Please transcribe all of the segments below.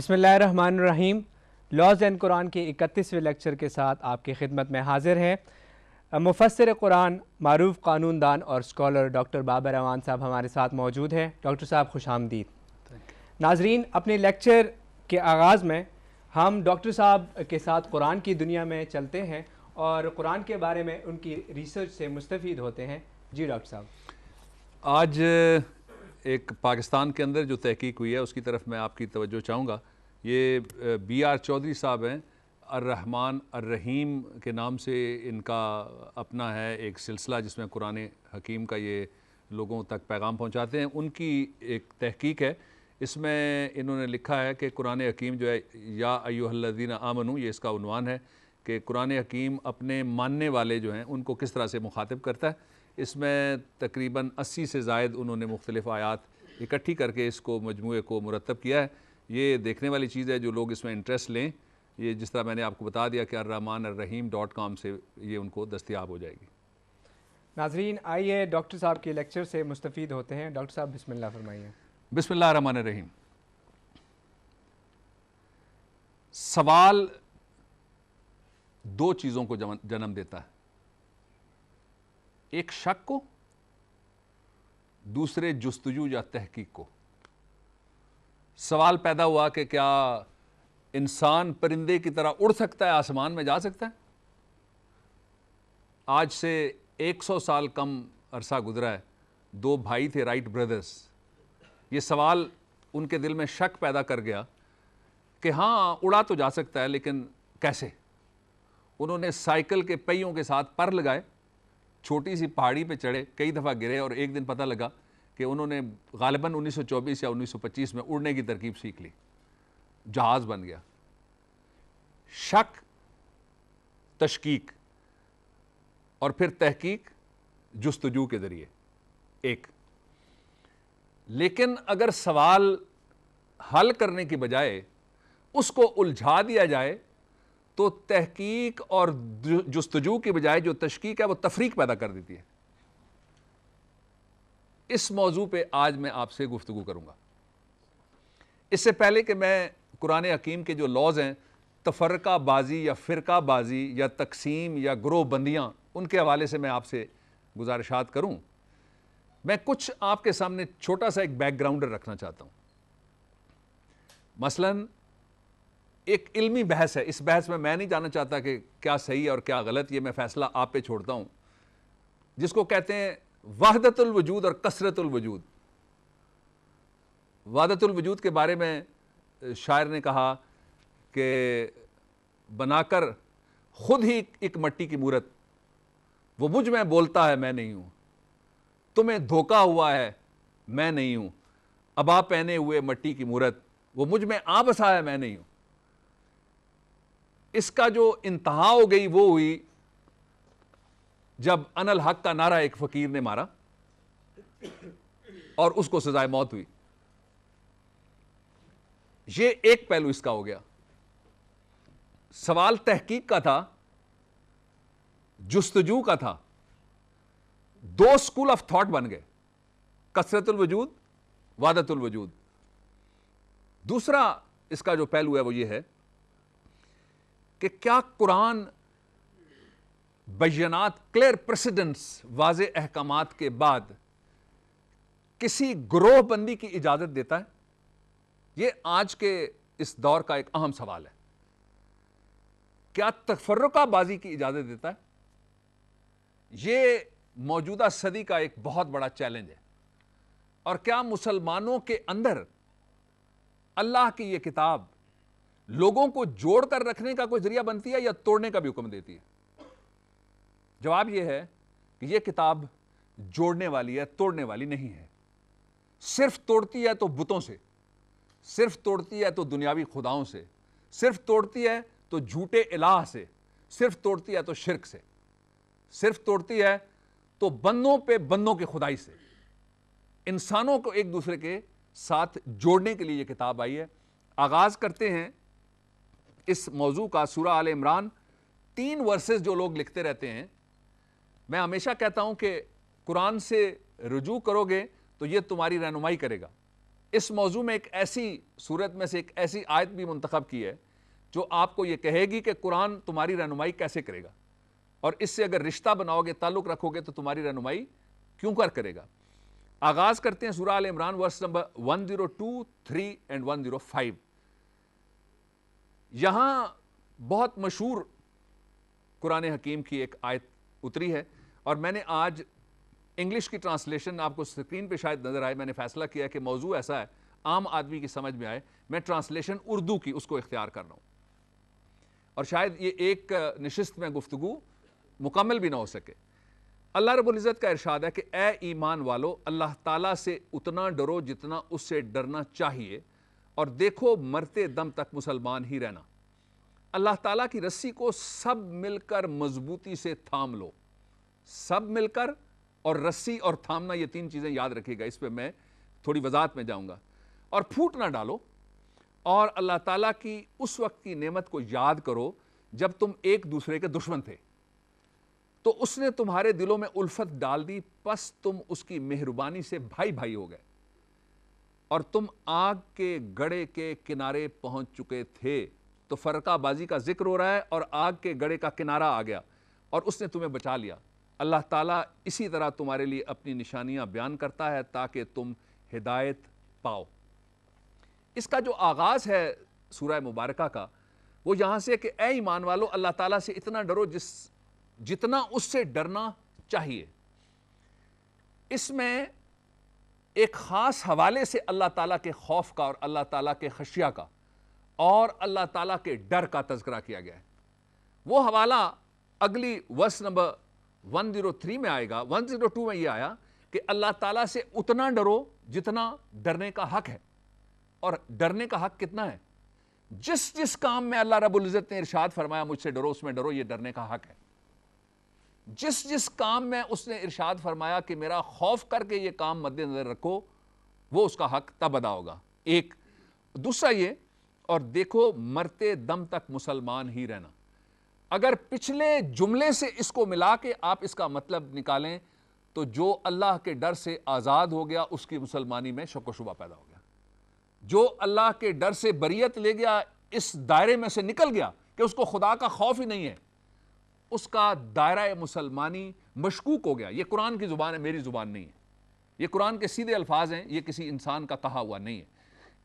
بسم اللہ الرحمن الرحیم۔ لاز اینڈ قرآن کے 31ویں لیکچر کے ساتھ آپ کی خدمت میں حاضر ہیں مفسر قرآن، معروف قانون دان اور اسکالر ڈاکٹر بابر امان صاحب ہمارے ساتھ موجود ہیں۔ ڈاکٹر صاحب خوش آمدید۔ ناظرین، اپنے لیکچر کے آغاز میں ہم ڈاکٹر صاحب کے ساتھ قرآن کی دنیا میں چلتے ہیں اور قرآن کے بارے میں ان کی ریسرچ سے مستفید ہوتے ہیں۔ جی ڈاکٹر صاحب، آج ایک پاکستان کے اندر جو تحقیق ہوئی ہے اس کی طرف میں آپ کی توجہ چاہوں گا۔ یہ بی آر چودھری صاحب ہیں، الرحمن الرحیم کے نام سے ان کا اپنا ہے ایک سلسلہ جس میں قرآن حکیم کا یہ لوگوں تک پیغام پہنچاتے ہیں۔ ان کی ایک تحقیق ہے، اس میں انہوں نے لکھا ہے کہ قرآن حکیم جو ہے یا ایھا الذین آمنو، یہ اس کا عنوان ہے کہ قرآن حکیم اپنے ماننے والے جو ہیں ان کو کس طرح سے مخاطب کرتا ہے۔ اس میں تقریباً 80 سے زائد انہوں نے مختلف آیات اکٹھی کر کے اس کو مجموعے کو مرتب کیا ہے۔ یہ دیکھنے والی چیز ہے، جو لوگ اس میں انٹرسٹ لیں، یہ جس طرح میں نے آپ کو بتا دیا کہ الرحمن-الرحیم.com سے یہ ان کو دستیاب ہو جائے گی۔ ناظرین آئیے ڈاکٹر صاحب کے لیکچر سے مستفید ہوتے ہیں۔ ڈاکٹر صاحب بسم اللہ فرمائیے۔ بسم اللہ الرحمن الرحیم۔ سوال دو چیزوں کو جنم دیتا ہے، ایک شک کو، دوسرے جستجو یا تحقیق کو۔ سوال پیدا ہوا کہ کیا انسان پرندے کی طرح اڑ سکتا ہے، آسمان میں جا سکتا ہے؟ آج سے 100 سال کم عرصہ گزرا ہے، دو بھائی تھے، رائٹ بردرز۔ یہ سوال ان کے دل میں شک پیدا کر گیا کہ ہاں اڑا تو جا سکتا ہے، لیکن کیسے؟ انہوں نے سائیکل کے پہیوں کے ساتھ پر لگائے، چھوٹی سی پہاڑی پہ چڑھے، کئی دفعہ گرے، اور ایک دن پتہ لگا کہ انہوں نے غالباً 1924 یا 1925 میں اڑنے کی ترکیب سیکھ لی، جہاز بن گیا۔ شک، تشکیک اور پھر تحقیق جستجو کے ذریعے ایک۔ لیکن اگر سوال حل کرنے کی بجائے اس کو الجھا دیا جائے تو تحقیق اور جستجو کی بجائے جو تشکیک ہے وہ تفریق پیدا کر دیتی ہے۔ اس موضوع پہ آج میں آپ سے گفتگو کروں گا۔ اس سے پہلے کہ میں قرآن حکیم کے جو لاز ہیں، تفرقہ بازی یا فرقہ بازی یا تقسیم یا گروہ بندیاں، ان کے حوالے سے میں آپ سے گزارشات کروں، میں کچھ آپ کے سامنے چھوٹا سا ایک بیک گراؤنڈر رکھنا چاہتا ہوں۔ مثلاً ایک علمی بحث ہے، اس بحث میں نہیں جاننا چاہتا کہ کیا صحیح ہے اور کیا غلط، یہ میں فیصلہ آپ پہ چھوڑتا ہوں، جس کو کہتے ہیں وحدت الوجود اور کثرت الوجود۔ وحدت الوجود کے بارے میں شاعر نے کہا کہ بنا کر خود ہی ایک مٹی کی مورت، وہ مجھ میں بولتا ہے میں نہیں ہوں، تمہیں دھوکا ہوا ہے میں نہیں ہوں، ابا پہنے ہوئے مٹی کی مورت، وہ مجھ میں آ بسا ہے میں نہیں ہوں۔ اس کا جو انتہا ہو گئی وہ ہوئی جب انا الحق کا نعرہ ایک فقیر نے مارا اور اس کو سزائے موت ہوئی۔ یہ ایک پہلو اس کا ہو گیا۔ سوال تحقیق کا تھا، جستجو کا تھا، دو اسکول آف تھاٹ بن گئے، کثرت الوجود، وحدت الوجود۔ دوسرا اس کا جو پہلو ہے وہ یہ ہے کہ کیا قرآن بیانات، کلیئر پریسیڈنٹس، واضح احکامات کے بعد کسی گروہ بندی کی اجازت دیتا ہے؟ یہ آج کے اس دور کا ایک اہم سوال ہے۔ کیا تفرقہ بازی کی اجازت دیتا ہے؟ یہ موجودہ صدی کا ایک بہت بڑا چیلنج ہے۔ اور کیا مسلمانوں کے اندر اللہ کی یہ کتاب لوگوں کو جوڑ کر رکھنے کا کوئی ذریعہ بنتی ہے یا توڑنے کا بھی حکم دیتی ہے؟ جواب یہ ہے کہ یہ کتاب جوڑنے والی ہے، توڑنے والی نہیں ہے۔ صرف توڑتی ہے تو بتوں سے، صرف توڑتی ہے تو دنیاوی خداؤں سے، صرف توڑتی ہے تو جھوٹے الہ سے، صرف توڑتی ہے تو شرک سے، صرف توڑتی ہے تو بندوں پہ بندوں کی خدائی سے۔ انسانوں کو ایک دوسرے کے ساتھ جوڑنے کے لیے یہ کتاب آئی ہے۔ آغاز کرتے ہیں اس موضوع کا سورہ آل عمران۔ 3 ورسز جو لوگ لکھتے رہتے ہیں، میں ہمیشہ کہتا ہوں کہ قرآن سے رجوع کرو گے تو یہ تمہاری رہنمائی کرے گا۔ اس موضوع میں ایک ایسی صورت میں سے ایک ایسی آیت بھی منتخب کی ہے جو آپ کو یہ کہے گی کہ قرآن تمہاری رہنمائی کیسے کرے گا، اور اس سے اگر رشتہ بناؤ گے، تعلق رکھو گے تو تمہاری رہنمائی کیوں کرے گا۔ آغاز کرتے ہیں سورہ آل عمران ورس نمبر 102، 3 and 105۔ یہاں بہت مشہور قرآن حکیم کی ایک آیت اتری ہے، اور میں نے آج انگلش کی ٹرانسلیشن آپ کو اسکرین پہ شاید نظر آئے، میں نے فیصلہ کیا کہ موضوع ایسا ہے عام آدمی کی سمجھ میں آئے، میں ٹرانسلیشن اردو کی اس کو اختیار کر رہا ہوں، اور شاید یہ ایک نشست میں گفتگو مکمل بھی نہ ہو سکے۔ اللہ رب العزت کا ارشاد ہے کہ اے ایمان والو، اللہ تعالیٰ سے اتنا ڈرو جتنا اس سے ڈرنا چاہیے، اور دیکھو مرتے دم تک مسلمان ہی رہنا۔ اللہ تعالیٰ کی رسی کو سب مل کر مضبوطی سے تھام لو۔ سب مل کر اور رسی اور تھامنا، یہ تین چیزیں یاد رکھیے گا، اس پہ میں تھوڑی وضاحت میں جاؤں گا۔ اور پھوٹ نہ ڈالو، اور اللہ تعالیٰ کی اس وقت کی نعمت کو یاد کرو جب تم ایک دوسرے کے دشمن تھے، تو اس نے تمہارے دلوں میں الفت ڈال دی، پس تم اس کی مہربانی سے بھائی بھائی ہو گئے، اور تم آگ کے گڑھے کے کنارے پہنچ چکے تھے۔ تو فرقہ بازی کا ذکر ہو رہا ہے، اور آگ کے گڑھے کا کنارہ آ گیا اور اس نے تمہیں بچا لیا۔ اللہ تعالیٰ اسی طرح تمہارے لیے اپنی نشانیاں بیان کرتا ہے تاکہ تم ہدایت پاؤ۔ اس کا جو آغاز ہے سورہ مبارکہ کا، وہ یہاں سے کہ اے ایمان والو، اللہ تعالیٰ سے اتنا ڈرو جتنا اس سے ڈرنا چاہیے۔ اس میں ایک خاص حوالے سے اللہ تعالیٰ کے خوف کا اور اللہ تعالیٰ کے خشیہ کا اور اللہ تعالیٰ کے ڈر کا تذکرہ کیا گیا ہے۔ وہ حوالہ اگلی ورس نمبر 103 میں آئے گا۔ 102 میں یہ آیا کہ اللہ تعالیٰ سے اتنا ڈرو جتنا ڈرنے کا حق ہے، اور ڈرنے کا حق کتنا ہے؟ جس جس کام میں اللہ رب العزت نے ارشاد فرمایا مجھ سے ڈرو، اس میں ڈرو، یہ ڈرنے کا حق ہے۔ جس جس کام میں اس نے ارشاد فرمایا کہ میرا خوف کر کے یہ کام مد نظر رکھو، وہ اس کا حق تب ادا ہوگا۔ ایک دوسرا یہ، اور دیکھو مرتے دم تک مسلمان ہی رہنا۔ اگر پچھلے جملے سے اس کو ملا کے آپ اس کا مطلب نکالیں تو جو اللہ کے ڈر سے آزاد ہو گیا اس کی مسلمانی میں شک و شبہ پیدا ہو گیا۔ جو اللہ کے ڈر سے بریت لے گیا، اس دائرے میں سے نکل گیا کہ اس کو خدا کا خوف ہی نہیں ہے، اس کا دائرہ مسلمانی مشکوک ہو گیا۔ یہ قرآن کی زبان ہے، میری زبان نہیں ہے، یہ قرآن کے سیدھے الفاظ ہیں، یہ کسی انسان کا کہا ہوا نہیں ہے۔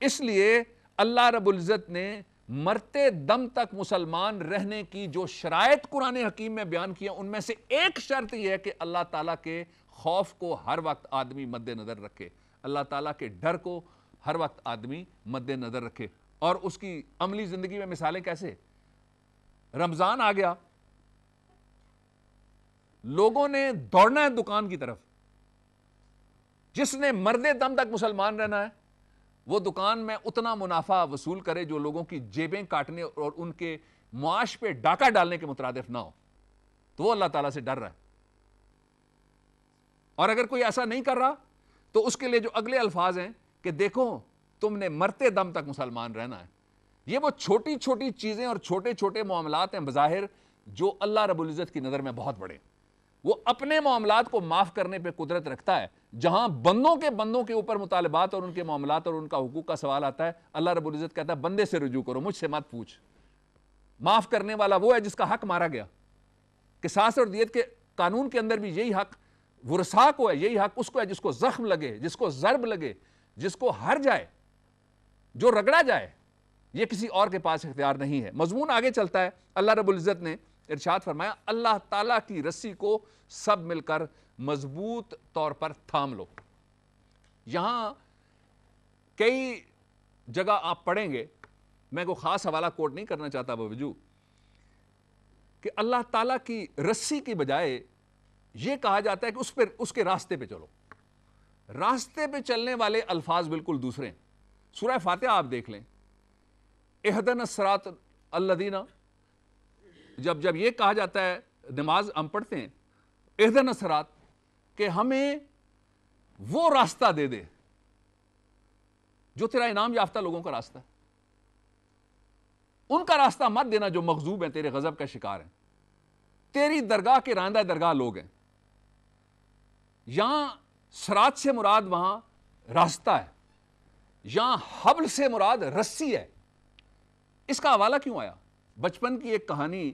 اس لیے اللہ رب العزت نے مرتے دم تک مسلمان رہنے کی جو شرائط قرآن حکیم میں بیان کیا، ان میں سے ایک شرط یہ ہے کہ اللہ تعالیٰ کے خوف کو ہر وقت آدمی مد نظر رکھے، اللہ تعالیٰ کے ڈر کو ہر وقت آدمی مد نظر رکھے۔ اور اس کی عملی زندگی میں مثالیں کیسے؟ رمضان آ گیا، لوگوں نے دوڑنا ہے دکان کی طرف۔ جس نے مردے دم تک مسلمان رہنا ہے وہ دکان میں اتنا منافع وصول کرے جو لوگوں کی جیبیں کاٹنے اور ان کے معاش پہ ڈاکہ ڈالنے کے مترادف نہ ہو، تو وہ اللہ تعالیٰ سے ڈر رہا ہے۔ اور اگر کوئی ایسا نہیں کر رہا تو اس کے لیے جو اگلے الفاظ ہیں کہ دیکھو تم نے مرتے دم تک مسلمان رہنا ہے۔ یہ وہ چھوٹی چھوٹی چیزیں اور چھوٹے چھوٹے معاملات ہیں بظاہر جو اللہ رب العزت کی نظر میں بہت بڑے۔ وہ اپنے معاملات کو معاف کرنے پہ قدرت رکھتا ہے۔ جہاں بندوں کے اوپر مطالبات اور ان کے معاملات اور ان کا حقوق کا سوال آتا ہے، اللہ رب العزت کہتا ہے بندے سے رجوع کرو، مجھ سے مت پوچھ۔ معاف کرنے والا وہ ہے جس کا حق مارا گیا۔ قصاص اور دیت کے قانون کے اندر بھی یہی حق ورثاء کو ہے، یہی حق اس کو ہے جس کو زخم لگے، جس کو ضرب لگے، جس کو ہر جائے، جو رگڑا جائے۔ یہ کسی اور کے پاس اختیار نہیں ہے۔ مضمون آگے چلتا ہے، اللہ رب العزت نے ارشاد فرمایا اللہ تعالیٰ کی رسی کو سب مل کر مضبوط طور پر تھام لو۔ یہاں کئی جگہ آپ پڑھیں گے، میں کوئی خاص حوالہ کوٹ نہیں کرنا چاہتا باوجود، کہ اللہ تعالیٰ کی رسی کی بجائے یہ کہا جاتا ہے کہ اس کے راستے پہ چلو۔ راستے پہ چلنے والے الفاظ بالکل دوسرے ہیں۔ سورہ فاتحہ آپ دیکھ لیں، اہدنا الصراط الذین، جب یہ کہا جاتا ہے، نماز ہم پڑھتے ہیں اہدنا الصراط، کہ ہمیں وہ راستہ دے دے جو تیرا انعام یافتہ لوگوں کا راستہ ہے، ان کا راستہ مت دینا جو مغضوب ہیں، تیرے غضب کا شکار ہیں، تیری درگاہ کے راندہ درگاہ لوگ ہیں۔ یہاں صراط سے مراد وہاں راستہ ہے، یہاں حبل سے مراد رسی ہے. اس کا حوالہ کیوں آیا؟ بچپن کی ایک کہانی